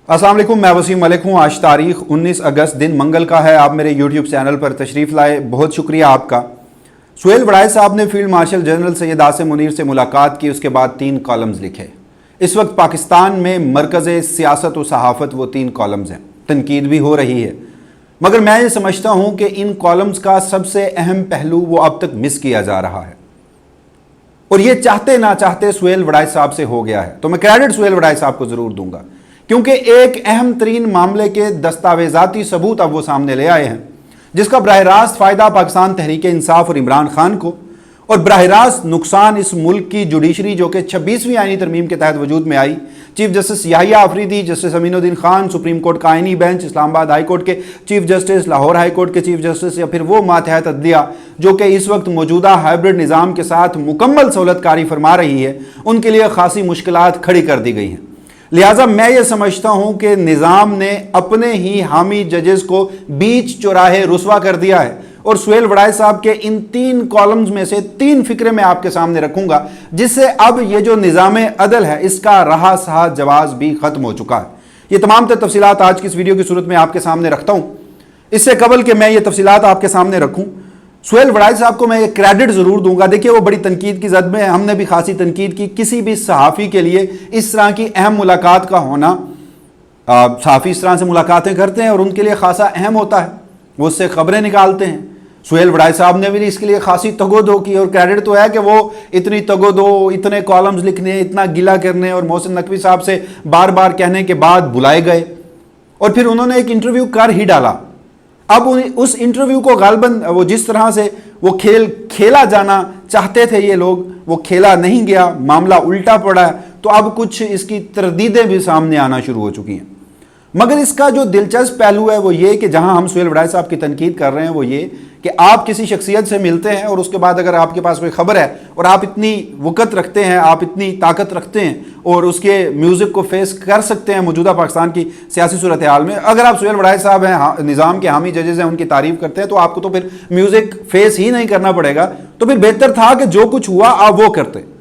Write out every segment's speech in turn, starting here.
अस्सलाम वालेकुम, मैं वसीम मलिक हूँ। आज तारीख 19 अगस्त दिन मंगल का है। आप मेरे यूट्यूब चैनल पर तशरीफ़ लाए, बहुत शुक्रिया आपका। सुहेल वड़ाई साहब ने field marshal general Syed Asim Munir से मुलाकात की, उसके बाद 3 कॉलम्स लिखे। इस वक्त पाकिस्तान में मरकज़ सियासत व सहाफ़त वो 3 कॉलम्स हैं। तनकीद भी हो रही है, मगर मैं ये समझता हूँ कि इन कॉलम्स का सबसे अहम पहलू वो अब तक मिस किया जा रहा है, और ये चाहते ना चाहते सुहेल वड़ाई साहब से हो गया है। तो मैं क्रेडिट सुहेल वड़ाई साहब को ज़रूर दूंगा, क्योंकि एक अहम तरीन मामले के दस्तावेजाती सबूत अब वो सामने ले आए हैं, जिसका बराह रास्त फ़ायदा पाकिस्तान तहरीक इंसाफ और इमरान खान को, और बराह रास्त नुकसान इस मुल्क की जुडिशरी जो कि 26वीं आईनी तरमीम के तहत वजूद में आई। Chief justice Yahya Afridi, justice Aminuddin Khan, supreme court का आईनी बेंच, इस्लामाबाद हाई कोर्ट के chief justice, Lahore high court के चीफ जस्टिस, या फिर वो मातहत अदलिया जो कि इस वक्त मौजूदा हाइब्रिड निज़ाम के साथ मुकम्मल सहूलतकारी फरमा रही है, उनके लिए खासी मुश्किलात खड़ी कर दी गई हैं। लिहाजा मैं ये समझता हूं कि निज़ाम ने अपने ही हामी जजेस को बीच चौराहे रुसवा कर दिया है, और सुहेल वड़ाई साहब के इन 3 कॉलम्स में से 3 फिक्रे मैं आपके सामने रखूंगा, जिससे अब ये जो निज़ाम अदल है इसका रहा सहा जवाब भी खत्म हो चुका है। ये तमाम तफसीलात आज की इस वीडियो की सूरत में आपके सामने रखता हूं। इससे कबल कि मैं ये तफसीलात आपके सामने रखूं, सुहेल वड़ाई साहब को मैं ये क्रेडिट ज़रूर दूंगा। देखिए, वो बड़ी तनकीद की जद में है, हमने भी खासी तनकीद की। किसी भी सहाफ़ी के लिए इस तरह की अहम मुलाकात का होना, सहाफ़ी इस तरह से मुलाकातें करते हैं और उनके लिए खासा अहम होता है, वो उससे खबरें निकालते हैं। सुहेल वड़ाई साहब ने भी इसके लिए खासी तगोदो की, और क्रेडिट तो है कि वो इतनी तगोदो, इतने कॉलम्स लिखने, इतना गिला करने और मोहसिन नकवी साहब से बार बार कहने के बाद बुलाए गए, और फिर उन्होंने एक इंटरव्यू कर ही डाला। अब उस इंटरव्यू को गालबन वो जिस तरह से वो खेला जाना चाहते थे ये लोग, वो खेला नहीं गया, मामला उल्टा पड़ा है। तो अब कुछ इसकी तरदीदें भी सामने आना शुरू हो चुकी हैं। मगर इसका जो दिलचस्प पहलू है वो ये कि जहां हम सुहेल वड़ाई साहब की तनकीद कर रहे हैं वो ये कि आप किसी शख्सियत से मिलते हैं और उसके बाद अगर आपके पास कोई खबर है और आप इतनी वक़्त रखते हैं, आप इतनी ताकत रखते हैं और उसके म्यूज़िक को फेस कर सकते हैं मौजूदा पाकिस्तान की सियासी सूरत हाल में, अगर आप सुहेल वड़ाई साहब हैं, निज़ाम के हामी जजेस हैं, उनकी तारीफ़ करते हैं, तो आपको तो फिर म्यूज़िक फेस ही नहीं करना पड़ेगा। तो फिर बेहतर था कि जो कुछ हुआ आप वो करते।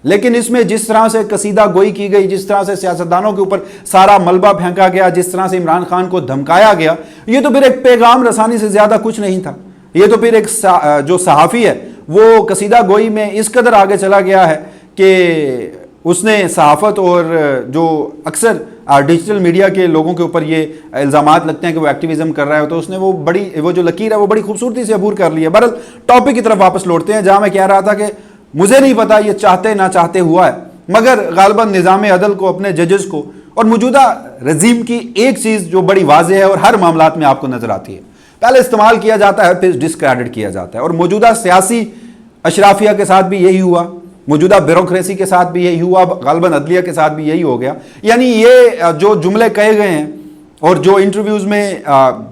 लेकिन इसमें जिस तरह से कसीदा गोई की गई, जिस तरह से सियासतदानों के ऊपर सारा मलबा फेंका गया, जिस तरह से इमरान खान को धमकाया गया, ये तो फिर एक पैगाम रसानी से ज़्यादा कुछ नहीं था। ये तो फिर एक जो सहाफ़ी है वो कसीदा गोई में इस कदर आगे चला गया है कि उसने सहाफ़त और जो अक्सर डिजिटल मीडिया के लोगों के ऊपर ये इल्ज़ामात लगते हैं कि वो एक्टिविज़म कर रहा है, तो उसने वो जो लकीर है वो बड़ी खूबसूरती से अबूर कर ली है। बहरहाल टॉपिक की तरफ वापस लौटते हैं, जहाँ मैं कह रहा था कि मुझे नहीं पता ये चाहते ना चाहते हुआ है, मगर गालिबन निज़ाम अदल को, अपने जजेस को और मौजूदा रजीम की एक चीज़ जो बड़ी वाज़ेह है और हर मामलात में आपको नज़र आती है, पहले इस्तेमाल किया जाता है, फिर डिस्क्रेडिट किया जाता है। और मौजूदा सियासी अशराफिया के साथ भी यही हुआ, मौजूदा ब्यूरोक्रेसी के साथ भी यही हुआ, गालिबन अदलिया के साथ भी यही हो गया। यानी ये जो जुमले कहे गए हैं और जो इंटरव्यूज़ में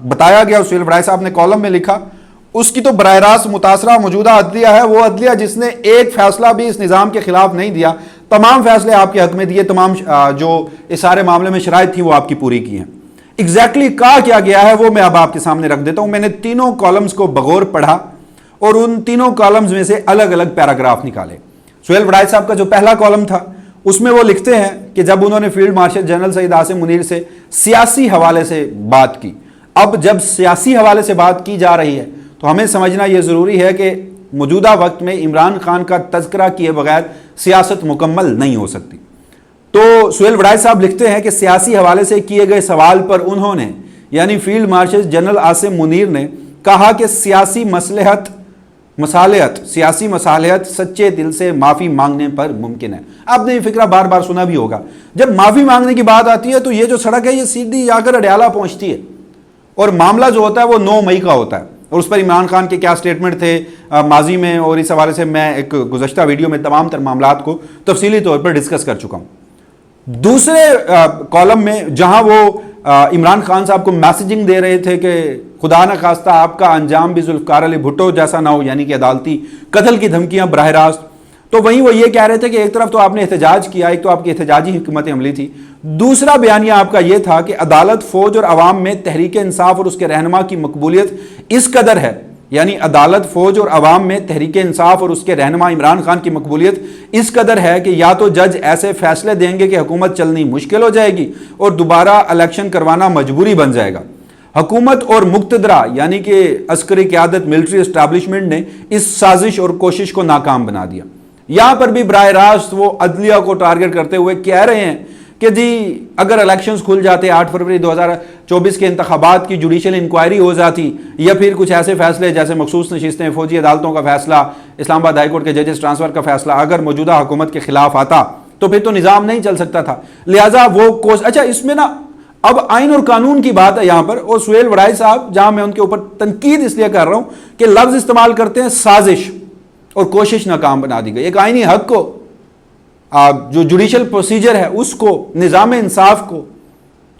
बताया गया, सुहेल वड़ाई साहब ने कॉलम में लिखा, उसकी तो बराह रास्त मुतासरा मौजूदा अदलिया है, वो अदलिया जिसने एक फैसला भी इस निज़ाम के खिलाफ नहीं दिया, तमाम फैसले आपके हक में दिए, तमाम जो इस सारे मामले में शराइत थी वो आपकी पूरी की हैं। एग्जैक्टली कहा क्या गया है वो मैं अब आपके सामने रख देता हूं। मैंने तीनों कॉलम्स को बगौर पढ़ा और उन तीनों कॉलम्स में से अलग अलग पैराग्राफ निकाले। सुहेल वड़ाई साहब का जो पहला कॉलम था उसमें वो लिखते हैं कि जब उन्होंने field marshal general Syed Asim Munir से सियासी हवाले से बात की, अब जब सियासी हवाले से बात की जा रही है तो हमें समझना यह ज़रूरी है कि मौजूदा वक्त में इमरान खान का तज़किरा किए बगैर सियासत मुकम्मल नहीं हो सकती। तो सुहेल वड़ाई साहब लिखते हैं कि सियासी हवाले से किए गए सवाल पर उन्होंने, यानी field marshal general Asim Munir ने कहा कि सियासी मसालहत सच्चे दिल से माफ़ी मांगने पर मुमकिन है। आपने ये फिक्रा बार बार सुना भी होगा, जब माफ़ी मांगने की बात आती है तो ये जो सड़क है ये सीधी जाकर अडयाला पहुँचती है, और मामला जो होता है वो 9 मई का होता है, और उस पर इमरान खान के क्या स्टेटमेंट थे माजी में, और इस हवाले से मैं एक गुज़श्ता वीडियो में तमाम तर मामलात को तफसीली तौर पर डिस्कस कर चुका हूँ। दूसरे कॉलम में जहां वो इमरान खान साहब को मैसेजिंग दे रहे थे कि खुदा न खास्ता आपका अंजाम भी जुल्फ़िकार अली भुट्टो जैसा ना हो, यानी कि अदालती कत्ल की धमकियां बराह रास्त, तो वहीं वो ये कह रहे थे कि एक तरफ तो आपने एहतजाज किया, एक तो आपकी एहतजाजी हिकमत अमली थी, दूसरा बयानिया आपका ये था कि अदालत, फौज और अवाम में तहरीक इंसाफ और उसके रहनुमा की मकबूलियत इस कदर है, یعنی عدالت، فوج اور عوام میں تحریک انصاف اور اس کے رہنما عمران خان کی مقبولیت اس قدر ہے کہ یا تو جج ایسے فیصلے دیں گے کہ حکومت چلنی مشکل ہو جائے گی اور دوبارہ الیکشن کروانا مجبوری بن جائے گا۔ حکومت اور مقتدرہ یعنی کہ عسکری قیادت، ملٹری اسٹیبلشمنٹ نے اس سازش اور کوشش کو ناکام بنا دیا۔ یہاں پر بھی براہ راست وہ عدلیہ کو ٹارگٹ کرتے ہوئے کہہ رہے ہیں کہ جی اگر الیکشنز کھل جاتے، 8 فروری 2024 کے انتخابات کی جوڈیشل انکوائری ہو جاتی، یا پھر کچھ ایسے فیصلے جیسے مخصوص نشستیں، فوجی عدالتوں کا فیصلہ، اسلام آباد ہائی کورٹ کے ججز ٹرانسفر کا فیصلہ اگر موجودہ حکومت کے خلاف آتا تو پھر تو نظام نہیں چل سکتا تھا۔ لہٰذا وہ اچھا اس میں نا اب آئین اور قانون کی بات ہے یہاں پر، اور سہیل وڑائی صاحب جہاں میں ان کے اوپر تنقید اس لیے کر رہا ہوں کہ لفظ استعمال کرتے ہیں سازش اور کوشش ناکام بنا دی گئی۔ ایک آئینی حق کو، جو جوڈیشل پروسیجر ہے اس کو، نظام انصاف کو،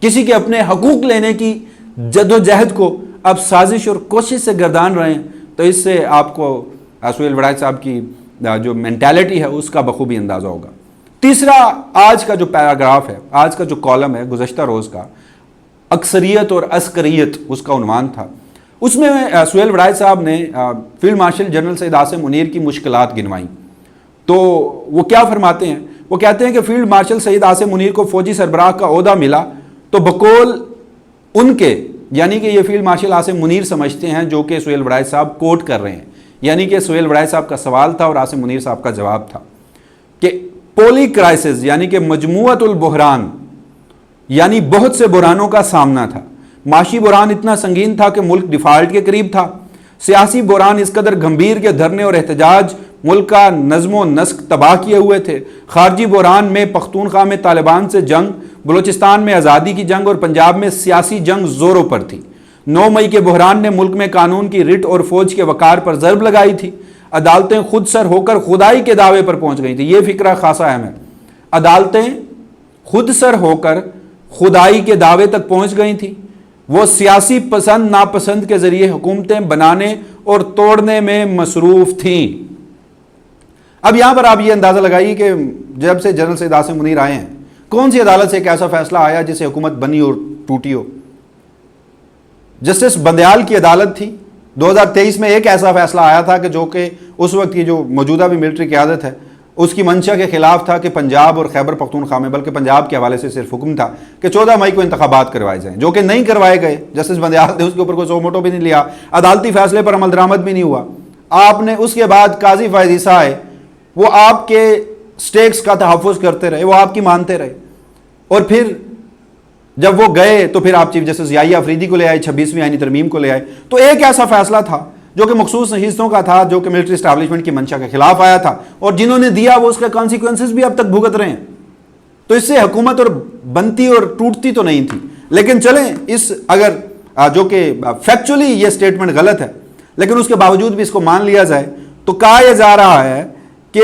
کسی کے اپنے حقوق لینے کی جد و جہد کو اب سازش اور کوشش سے گردان رہے ہیں، تو اس سے آپ کو سہیل وڑائی صاحب کی جو مینٹیلٹی ہے اس کا بخوبی اندازہ ہوگا۔ تیسرا آج کا جو پیراگراف ہے، آج کا جو کالم ہے گزشتہ روز کا، اکثریت اور عسکریت اس کا عنوان تھا، اس میں سہیل وڑائی صاحب نے field marshal general Syed Asim Munir کی مشکلات گنوائیں۔ تو وہ کیا فرماتے ہیں؟ وہ کہتے ہیں کہ فیلڈ مارشل سید عاصم منیر کو فوجی سربراہ کا عہدہ ملا تو بقول ان کے، یعنی کہ یہ فیلڈ مارشل عاصم منیر سمجھتے ہیں جو کہ سہیل وڑائی صاحب کوٹ کر رہے ہیں، یعنی کہ سہیل وڑائی صاحب کا سوال تھا اور عاصم منیر صاحب کا جواب تھا کہ پولی کرائسس یعنی کہ مجموعۃ البحران، یعنی بہت سے بحرانوں کا سامنا تھا۔ معاشی بحران اتنا سنگین تھا کہ ملک ڈیفالٹ کے قریب تھا۔ سیاسی بحران اس قدر گھمبیر کے دھرنے اور احتجاج ملک کا نظم و نسق تباہ کیے ہوئے تھے۔ خارجی بحران میں پختونخوا میں طالبان سے جنگ، بلوچستان میں آزادی کی جنگ اور پنجاب میں سیاسی جنگ زوروں پر تھی۔ 9 مئی کے بحران نے ملک میں قانون کی رٹ اور فوج کے وقار پر ضرب لگائی تھی۔ عدالتیں خود سر ہو کر خدائی کے دعوے پر پہنچ گئی تھی۔ یہ فکرہ خاصا اہم ہے۔ عدالتیں خود سر ہو کر خدائی کے دعوے تک پہنچ گئی تھی۔ وہ سیاسی پسند ناپسند کے ذریعے حکومتیں بنانے اور توڑنے میں مصروف تھیں۔ اب یہاں پر آپ یہ اندازہ لگائیے کہ جب سے جنرل سید عاصم منیر آئے ہیں، کون سی عدالت سے ایک ایسا فیصلہ آیا جس سے حکومت بنی اور ٹوٹی ہو؟ جسٹس بندیال کی عدالت تھی۔ 2023 میں ایک ایسا فیصلہ آیا تھا کہ جو کہ اس وقت کی جو موجودہ بھی ملٹری قیادت ہے اس کی منشا کے خلاف تھا کہ پنجاب اور خیبر پختونخوا میں، بلکہ پنجاب کے حوالے سے صرف حکم تھا کہ 14 مئی کو انتخابات کروائے جائیں، جو کہ نہیں کروائے گئے۔ جسٹس بندیال نے اس کے اوپر کوئی سو موٹو بھی نہیں لیا، عدالتی فیصلے پر عمل درآمد بھی نہیں ہوا۔ آپ نے اس کے بعد قاضی فائز عیسیٰ آئے، وہ آپ کے سٹیکس کا تحفظ کرتے رہے، وہ آپ کی مانتے رہے، اور پھر جب وہ گئے تو پھر آپ چیف جسٹس یحییٰ آفریدی کو لے آئے، 26ویں آئینی ترمیم کو لے آئے۔ تو ایک ایسا فیصلہ تھا جو کہ مخصوص نشستوں کا تھا، جو کہ ملٹری اسٹیبلشمنٹ کی منشا کے خلاف آیا تھا، اور جنہوں نے دیا وہ اس کے کانسیکوینسز بھی اب تک بھگت رہے ہیں۔ تو اس سے حکومت اور بنتی اور ٹوٹتی تو نہیں تھی۔ لیکن چلیں، اس اگر جو کہ فیکچولی یہ سٹیٹمنٹ غلط ہے لیکن اس کے باوجود بھی اس کو مان لیا جائے تو کہا یہ جا رہا ہے کہ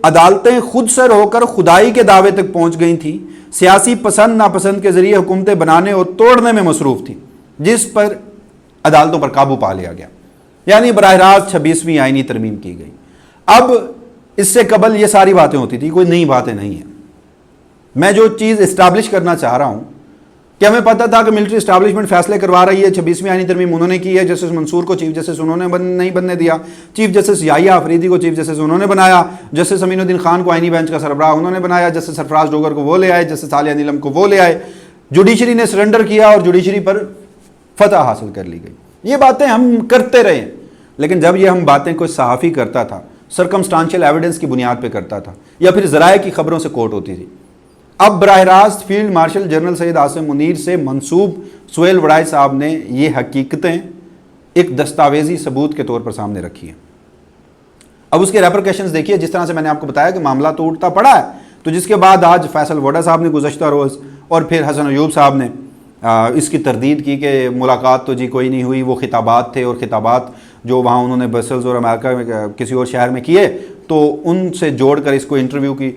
عدالتیں خود سر ہو کر خدائی کے دعوے تک پہنچ گئی تھیں، سیاسی پسند ناپسند کے ذریعے حکومتیں بنانے اور توڑنے میں مصروف تھیں، جس پر عدالتوں پر قابو پا لیا گیا، یعنی براہ راست 26ویں آئینی ترمیم کی گئی۔ اب اس سے قبل یہ ساری باتیں ہوتی تھی، کوئی نئی باتیں نہیں ہیں۔ میں جو چیز اسٹیبلش کرنا چاہ رہا ہوں کہ ہمیں پتہ تھا کہ ملٹری اسٹیبلشمنٹ فیصلے کروا رہی ہے، 26ویں آئینی ترمیم انہوں نے کی ہے، جسٹس منصور کو چیف جسٹس انہوں نے نہیں بننے دیا، چیف جسٹس یحییٰ آفریدی کو چیف جسٹس انہوں نے بنایا، جسٹس امین الدین خان کو آئینی بینچ کا سربراہ انہوں نے بنایا، جسٹس سرفراز ڈوگر کو وہ لے آئے، جسٹس عالیہ نیلم کو وہ لے آئے، جوڈیشری نے سرنڈر کیا اور جوڈیشری پر فتح حاصل کر لی گئی۔ یہ باتیں ہم کرتے رہے ہیں، لیکن جب یہ ہم باتیں کوئی صحافی کرتا تھا، سرکمسٹانشل ایویڈنس کی بنیاد پہ کرتا تھا، یا پھر ذرائع کی خبروں سے کوٹ ہوتی تھی۔ اب براہ راست field marshal general Syed Asim Munir سے منسوب سہیل وڑائی صاحب نے یہ حقیقتیں ایک دستاویزی ثبوت کے طور پر سامنے رکھی ہیں۔ اب اس کے ریپرکیشنز دیکھیے، جس طرح سے میں نے آپ کو بتایا کہ معاملہ تو اٹھتا پڑا ہے، تو جس کے بعد آج فیصل وڈا صاحب نے گزشتہ روز اور پھر حسن ایوب صاحب نے اس کی تردید کی کہ ملاقات تو جی کوئی نہیں ہوئی، وہ خطابات تھے، اور خطابات جو وہاں انہوں نے برسلز اور امریکہ میں کسی اور شہر میں کیے تو ان سے جوڑ کر اس کو انٹرویو کی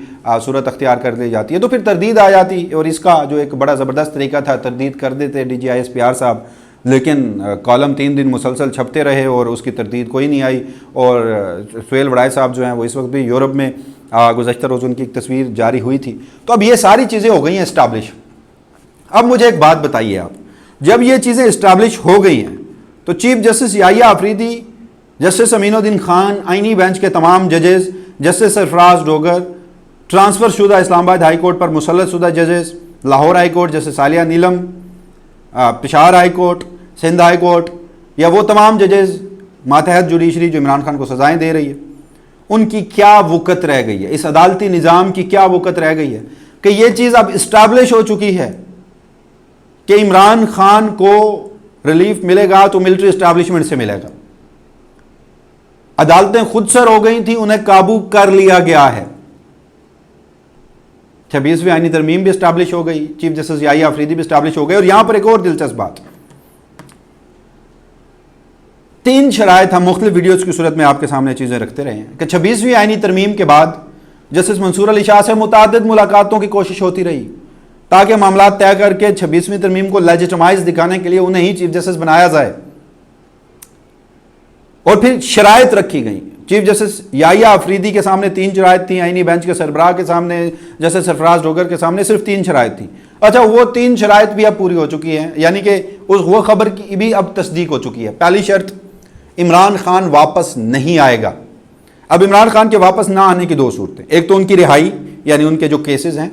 صورت اختیار کر دی جاتی ہے، تو پھر تردید آ جاتی، اور اس کا جو ایک بڑا زبردست طریقہ تھا، تردید کر دیتے DGISPR صاحب، لیکن کالم 3 دن مسلسل چھپتے رہے اور اس کی تردید کوئی نہیں آئی۔ اور سہیل وڑائی صاحب جو ہیں وہ اس وقت بھی یورپ میں، گزشتہ روز ان کی ایک تصویر جاری ہوئی تھی۔ تو اب یہ ساری چیزیں ہو گئی ہیں اسٹیبلش۔ اب مجھے ایک بات بتائیے آپ، جب یہ چیزیں اسٹیبلش ہو گئی ہیں تو چیف جسٹس یحییٰ آفریدی जस्टिस अमीनुद्दीन खान, आइनी बेंच के तमाम जजेस, जस्टिस सरफराज डोगर, ट्रांसफ़र शुदा इस्लामाबाद हाई कोर्ट पर मुसल्लत शुदा जजेस, Lahore high court justice Aalia Neelam, Peshawar high court, Sindh high court, या वो तमाम जजेस मातहत जुडिशरी जो इमरान खान को सज़ाएँ दे रही है, उनकी क्या वक़्त रह गई है, इस अदालती निज़ाम की क्या वक़्त रह गई है कि ये चीज़ अब इस्टाब्लिश हो चुकी है कि इमरान खान को रिलीफ मिलेगा तो मिलिट्री इस्टाब्लिशमेंट से मिलेगा। अदालतें खुद सर हो गई थी, उन्हें काबू कर लिया गया है। 26वीं आईनी तरमीम भी इस्टाब्लिश हो गई, चीफ जस्टिस याहिया अफरीदी भी इस्टाब्लिश हो गए। और यहां पर एक और दिलचस्प बात, 3 शराइत हम मुख्तलिफ वीडियोज़ की सूरत में आपके सामने चीज़ें रखते रहे हैं कि 26वीं आईनी तरमीम के बाद जस्टिस मंसूर अली शाह से मुतादिद मुलाकातों की कोशिश होती रही ताकि मामला तय करके 26वीं तरमीम को लेजिटिमाइज दिखाने के लिए उन्हें ही चीफ जस्टिस बनाया जाए। और फिर शराइत रखी गई, चीफ जस्टिस याहिया अफरीदी के सामने 3 शराइत थी, आईनी बेंच के सरबराह के सामने जस्टिस सरफराज डोगर के सामने सिर्फ 3 शराइत थी। अच्छा, वो 3 शराइत भी अब पूरी हो चुकी हैं, यानी कि वो खबर की भी अब तस्दीक हो चुकी है। पहली शर्त, इमरान खान वापस नहीं आएगा। अब इमरान खान के वापस ना आने की 2 सूरतें, एक तो उनकी रिहाई यानी उनके जो केसेस हैं,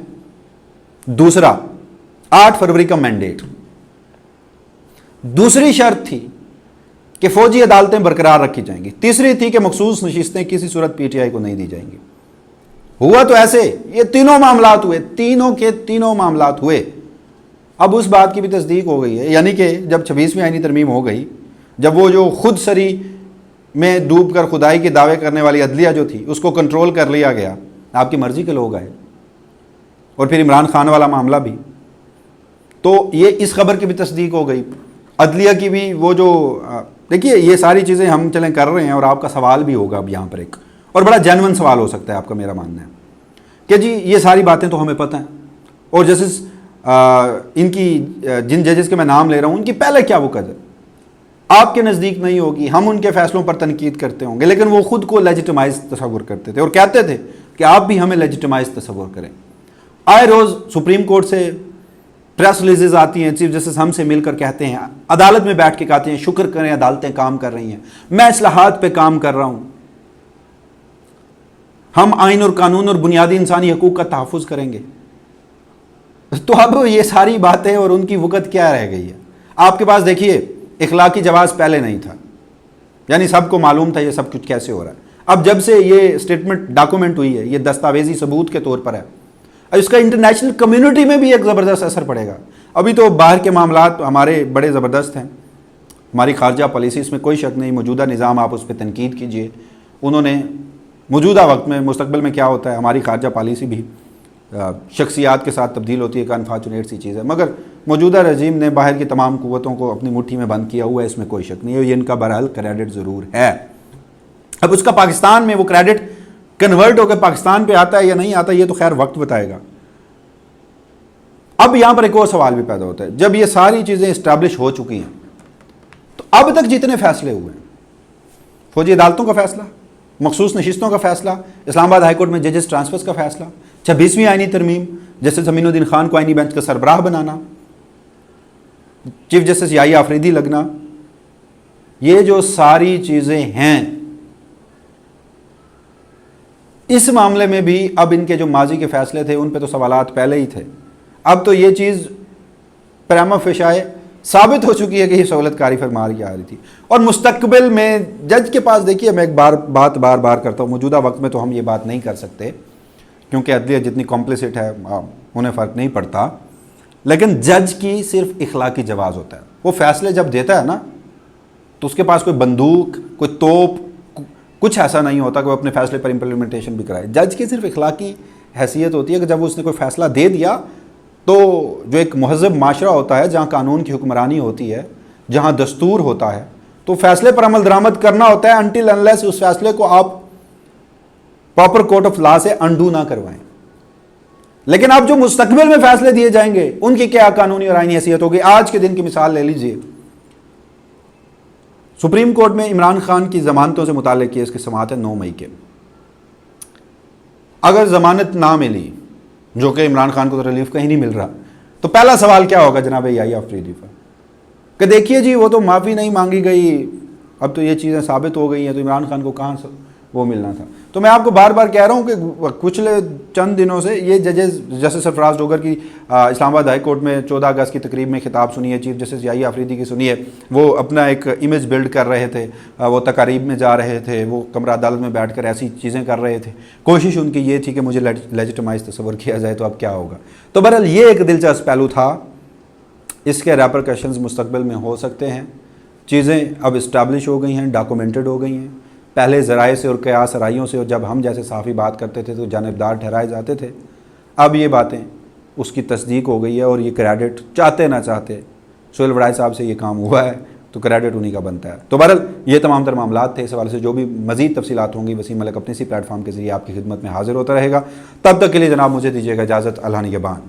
दूसरा 8 फरवरी का मैंडेट। दूसरी शर्त थी कि फौजी अदालतें बरकरार रखी जाएंगी। तीसरी थी कि मखसूस नशिस्तें किसी सूरत पीटीआई को नहीं दी जाएंगी। हुआ तो ऐसे, ये तीनों मामलात हुए, तीनों के तीनों मामलात हुए। अब उस बात की भी तस्दीक हो गई है, यानी कि जब 26वीं आईनी तरमीम हो गई, जब वो जो खुद सरी में डूब कर खुदाई के दावे करने वाली अदलिया जो थी उसको कंट्रोल कर लिया गया, आपकी मर्जी के लोग आए, और फिर इमरान खान वाला मामला भी, तो ये इस खबर की भी तस्दीक हो गई, अदलिया की भी। वो जो देखिए, ये सारी चीज़ें हम चलें कर रहे हैं और आपका सवाल भी होगा अब यहाँ पर एक, और बड़ा जेन्युइन सवाल हो सकता है आपका, मेरा मानना है कि जी ये सारी बातें तो हमें पता हैं, और जस्टिस इनकी जिन जजेस के मैं नाम ले रहा हूँ उनकी पहले क्या वो कदर आपके नज़दीक नहीं होगी। हम उनके फैसलों पर तनकीद करते होंगे, लेकिन वो खुद को लेजिटिमाइज तस्वुर करते थे और कहते थे कि आप भी हमें लेजिटिमाइज तस्वुर करें। आए रोज़ सुप्रीम कोर्ट से प्रेस रिलीजेज आती हैं, चीफ जस्टिस हमसे मिलकर कहते हैं, अदालत में बैठ के कहते हैं शुक्र करें अदालतें काम कर रही हैं, मैं इस्लाहात पे काम कर रहा हूँ, हम आइन और कानून और बुनियादी इंसानी हकूक़ का तहफ़्फ़ुज़ करेंगे। तो अब ये सारी बातें और उनकी वक़्त क्या रह गई है आपके पास? देखिए, इखलाकी जवाज़ पहले नहीं था, यानी सबको मालूम था ये सब कुछ कैसे हो रहा है। अब जब से ये स्टेटमेंट डॉक्यूमेंट हुई है, ये दस्तावेजी सबूत के तौर पर है, अब इसका इंटरनेशनल कम्युनिटी में भी एक ज़बरदस्त असर पड़ेगा। अभी तो बाहर के मामलात हमारे बड़े ज़बरदस्त हैं, हमारी खारजा पॉलिसी, इसमें कोई शक नहीं। मौजूदा निज़ाम आप उस पर तनकीद कीजिए, उन्होंने मौजूदा वक्त में, मुस्तकबिल में क्या होता है, हमारी खारजा पॉलिसी भी शख्सियात के साथ तब्दील होती है, एक अनफॉर्चुनेट सी चीज़ है, मगर मौजूदा रजीम ने बाहर की तमाम क़ुव्वतों को अपनी मुट्ठी में बंद किया हुआ है, इसमें कोई शक नहीं है। ये इनका बहरहाल क्रेडिट ज़रूर है। अब उसका पाकिस्तान में वो क्रेडिट कन्वर्ट होकर पाकिस्तान पे आता है या नहीं आता, ये तो खैर वक्त बताएगा। अब यहाँ पर एक और सवाल भी पैदा होता है, जब ये सारी चीज़ें इस्टेब्लिश हो चुकी हैं तो अब तक जितने फैसले हुए हैं, फौजी अदालतों का फैसला, मखसूस नशिस्तों का फैसला, इस्लामाबाद हाई कोर्ट में जजेस ट्रांसफर्स का फैसला, 26वीं आईनी तरमीम, जस्टिस अमीनुद्दीन खान को आईनी बेंच का सरबराह बनाना, चीफ जस्टिस याहिया अफरीदी लगना, ये जो सारी चीज़ें हैं, इस मामले में भी अब इनके जो माजी के फैसले थे उन पे तो सवालात पहले ही थे। अब तो ये चीज़ प्रेमा फेशाए साबित हो चुकी है कि ये सहूलतकारी फरमारी आ रही थी। और मुस्तकबिल में जज के पास, देखिए मैं एक बार बार करता हूँ, मौजूदा वक्त में तो हम ये बात नहीं कर सकते क्योंकि अदलिया जितनी कॉम्प्लिसिट है उन्हें फ़र्क नहीं पड़ता, लेकिन जज की सिर्फ इखलाकी जवाज़ होता है। वो फैसले जब देता है ना तो उसके पास कोई बंदूक, कोई तोप, कुछ ऐसा नहीं होता कि वो अपने फैसले पर इम्प्लीमेंटेशन भी कराए। जज की सिर्फ इखलाकी हैसियत होती है कि जब उसने कोई फ़ैसला दे दिया तो जो एक महज़ब माशरा होता है, जहाँ कानून की हुक्मरानी होती है, जहाँ दस्तूर होता है, तो फैसले पर अमल दरामद करना होता है अनटिल अनलेस उस फैसले को आप प्रॉपर कोर्ट ऑफ लॉ से अंडू ना करवाएं। लेकिन अब जो मुस्तकबिल में फैसले दिए जाएंगे उनकी क्या कानूनी और आईनी हैसियत होगी? आज के दिन की मिसाल ले लीजिए, सुप्रीम कोर्ट में इमरान खान की जमानतों से मुताल्लिक केस की समाअत है 9 मई के। अगर जमानत ना मिली, जो कि इमरान खान को तो रिलीफ कहीं नहीं मिल रहा, तो पहला सवाल क्या होगा जनाब याहिया अफरीदी पर कि देखिए जी वो तो माफ़ी नहीं मांगी गई اب تو یہ چیزیں ثابت ہو گئی ہیں، تو عمران خان کو کہاں سے وہ ملنا تھا؟ تو میں آپ کو بار بار کہہ رہا ہوں کہ پچھلے چند دنوں سے یہ ججز جسٹس سرفراز ڈوگر کی اسلام آباد ہائی کورٹ میں 14 اگست کی تقریب میں خطاب سنیے، چیف جسٹس یحییٰ آفریدی کی سنیے، وہ اپنا ایک امیج بلڈ کر رہے تھے، وہ تقاریب میں جا رہے تھے، وہ کمرہ عدالت میں بیٹھ کر ایسی چیزیں کر رہے تھے، کوشش ان کی یہ تھی کہ مجھے لیجیٹمائز تصور کیا جائے، تو اب کیا ہوگا؟ تو بہرحال یہ ایک دلچسپ پہلو تھا، اس کے ریپرکشنز مستقبل میں ہو سکتے ہیں، چیزیں اب اسٹیبلش ہو گئی ہیں، ڈاکومنٹڈ ہو گئی ہیں، پہلے ذرائع سے اور قیاس رائیوں سے جب ہم جیسے صحافی بات کرتے تھے تو جانبدار ٹھہرائے جاتے تھے، اب یہ باتیں اس کی تصدیق ہو گئی ہے، اور یہ کریڈٹ چاہتے نہ چاہتے سہیل وڑائے صاحب سے یہ کام ہوا ہے تو کریڈٹ انہی کا بنتا ہے۔ تو بہرحال یہ تمام تر معاملات تھے، اس حوالے سے جو بھی مزید تفصیلات ہوں گی وسیم ملک اپنے اسی پلیٹ فارم کے ذریعے آپ کی خدمت میں حاضر ہوتا رہے گا۔ تب تک کے لیے جناب مجھے دیجیے گا اجازت، اللہ نگہبان۔